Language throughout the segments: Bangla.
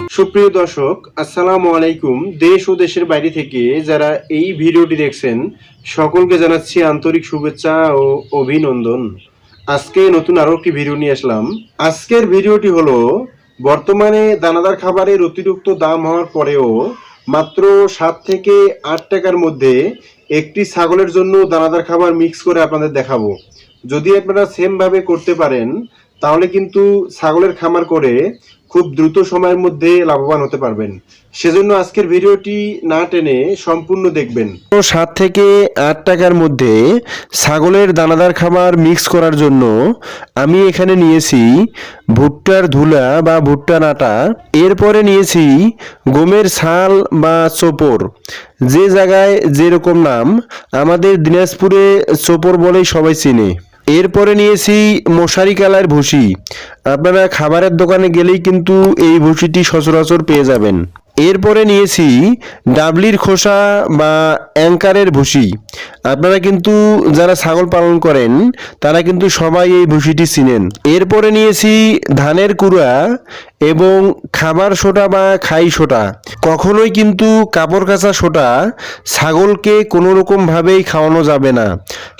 সুপ্রিয় দর্শক, আসসালামু আলাইকুম। দেশ ও দেশের বাইরে থেকে যারা এই ভিডিওটি দেখছেন সকলকে জানাচ্ছি আন্তরিক শুভেচ্ছা ও অভিনন্দন। আজকে নতুন আরো একটি ভিডিও নিয়ে আসলাম। আজকের ভিডিওটি হলো বর্তমানে দানাদার খাবারের অতিরিক্ত দাম হওয়ার পরেও মাত্র 7 থেকে 8 টাকার মধ্যে একটি ছাগলের জন্য দানাদার খাবার মিক্স করে আপনাদের দেখাবো। যদি আপনারা সেম ভাবে করতে পারেন তাহলে কিন্তু ছাগলের খামার করে খুব দ্রুত সময়ের মধ্যে লাভবান হতে পারবেন। সেজন্য আজকের ভিডিওটি না টেনে সম্পূর্ণ দেখবেন। 7 থেকে 8 টাকার মধ্যে ছাগলের দানাদার খাবার মিক্স করার জন্য আমি এখানে নিয়েছি ভুট্টার ধুলা বা ভুট্টার আটা, এরপরে নিয়েছি গমের ছাল বা চোপড়, যে জায়গায় যেরকম নাম, আমাদের দিনাজপুরে চোপড় বলেই সবাই চিনে। এরপরে নিয়েছি মশারি কালার ভুসি, আপনারা খাবারের দোকানে গেলেই কিন্তু এই ভুসিটি সচরাচর পেয়ে যাবেন। এরপরে নিয়েছি ডাবলির খোসা বা অ্যাঙ্কারের ভুসি, আপনারা কিন্তু যারা ছাগল পালন করেন তারা কিন্তু সবাই এই ভুসিটি চিনেন। এরপরে নিয়েছি ধানের কুড়া এবং খাবার সোটা বা খাই সোটা। কখনোই কিন্তু কাপড় কাচা সোটা ছাগলকে কোনো রকমভাবেই খাওয়ানো যাবে না,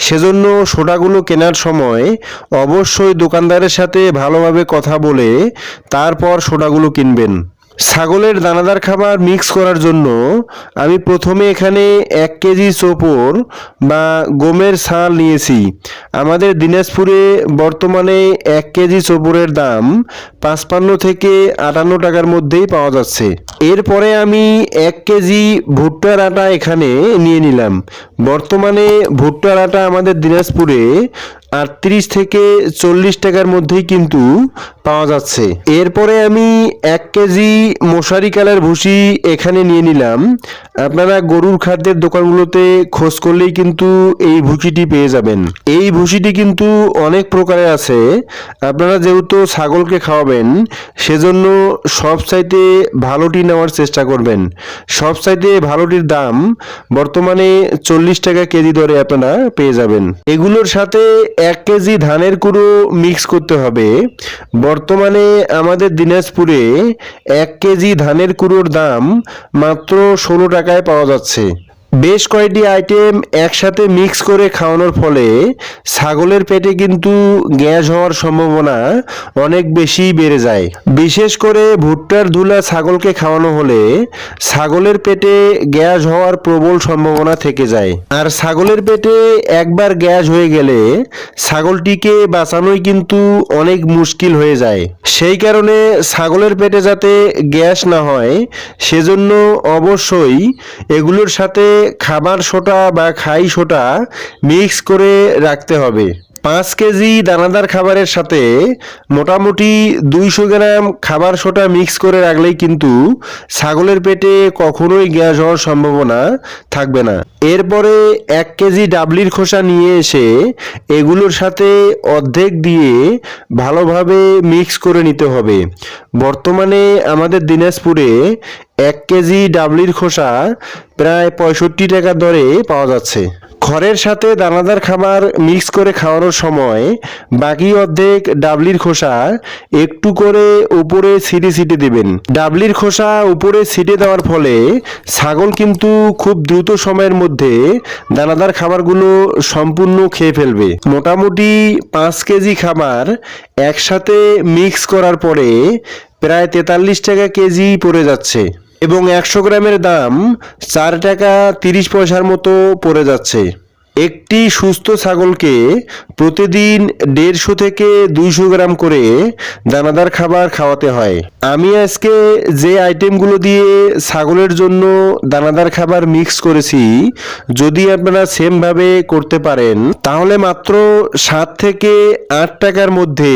সেজন্য সোটাগুলো কেনার সময় অবশ্যই দোকানদারের সাথে ভালোভাবে কথা বলে তারপর সোটাগুলো কিনবেন। ছাগলের দানাদার খাবার মিক্স করার জন্য আমি প্রথমে এখানে 1 কেজি চোপড় বা গমের ছাল নিয়েছি। আমাদের দিনাজপুরে বর্তমানে 1 কেজি চোপড়ের দাম 55 থেকে 58 টাকার মধ্যেই পাওয়া যাচ্ছে। এরপরে আমি 1 কেজি ভুট্টার আটা এখানে নিয়ে নিলাম। বর্তমানে ভুট্টার আটা আমাদের দিনাজপুরে 38 থেকে 40 টাকার মধ্যেই কিন্তু পাওয়া যাচ্ছে। এরপরে আমি 1 কেজি মশারি কালার ভুসি এখানে নিয়ে নিলাম। আপনারা গরুর খাদ্যের দোকানগুলোতে খোঁজ করলেই কিন্তু এই ভুসিটি পেয়ে যাবেন। এই ভুসিটি কিন্তু অনেক প্রকারের আছে, আপনারা যেহেতু ছাগলকে খাওয়াবেন সেজন্য সবচাইতে ভালোটি নেওয়ার চেষ্টা করবেন। সবচাইতে ভালোটির দাম বর্তমানে 40 টাকা কেজি দরে আপনারা পেয়ে যাবেন। এগুলোর সাথে 1 কেজি ধানের কুড়ো মিক্স করতে হবে। বর্তমানে আমাদের দিনাজপুরে 1 কেজি ধানের কুড়োর দাম মাত্র 16 টাকায় পাওয়া যাচ্ছে। বেশ কয়েকটি আইটেম একসাথে মিক্স করে খাওয়ানোর ফলে ছাগলের পেটে কিন্তু গ্যাস হওয়ার সম্ভাবনা অনেক বেশি বেড়ে যায়। বিশেষ করে ভুট্টার ধুলা ছাগলকে খাওয়ানো হলে ছাগলের পেটে গ্যাস হওয়ার প্রবল সম্ভাবনা থেকে যায়। আর ছাগলের পেটে একবার গ্যাস হয়ে গেলে ছাগলটিকে বাঁচানোই কিন্তু অনেক মুশকিল হয়ে যায়। সেই কারণে ছাগলের পেটে যাতে গ্যাস না হয় সেজন্য অবশ্যই এগুলোর সাথে খাবার সোটা বা খাই সোটা মিক্স করে রাখতে হবে। 5 কেজি দানাদার খাবারের সাথে মোটামুটি 200 গ্রাম খাবার সোটা মিক্স করে রাখলেই কিন্তু ছাগলের পেটে কখনোই গ্যাস হওয়ার সম্ভাবনা থাকবে না। এরপরে 1 কেজি ডাবলির খোসা নিয়ে এসে এগুলোর সাথে অর্ধেক দিয়ে ভালোভাবে মিক্স করে নিতে হবে। বর্তমানে আমাদের দিনাজপুরে 1 কেজি ডাবলির খোসা প্রায় 65 টাকা দরে পাওয়া যাচ্ছে। খড়ের সাথে দানাদার খাবার মিক্স করে খাওয়ানোর সময় বাকি অর্ধেক ডাবলির খোসা একটু করে উপরে ছিটে দেবেন। ডাবলির খোসা উপরে ছিটে দেওয়ার ফলে ছাগল কিন্তু খুব দ্রুত সময়ের মধ্যে দানাদার খাবারগুলো সম্পূর্ণ খেয়ে ফেলবে। মোটামুটি 5 কেজি খাবার একসাথে মিক্স করার পরে প্রায় 43 টাকা কেজি পড়ে যাচ্ছে এবং 100 গ্রামের দাম 4 টাকা 30 পয়সার মতো পড়ে যাচ্ছে। একটি সুস্থ ছাগলকে প্রতিদিন 150 থেকে 200 গ্রাম করে দানাদার খাবার খাওয়াতে হয়। আমি আজকে যে আইটেমগুলো দিয়ে ছাগলের জন্য দানাদার খাবার মিক্স করেছি, যদি আপনারা সেমভাবে করতে পারেন তাহলে মাত্র 7 থেকে 8 টাকার মধ্যে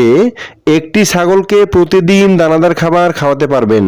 একটি ছাগলকে প্রতিদিন দানাদার খাবার খাওয়াতে পারবেন।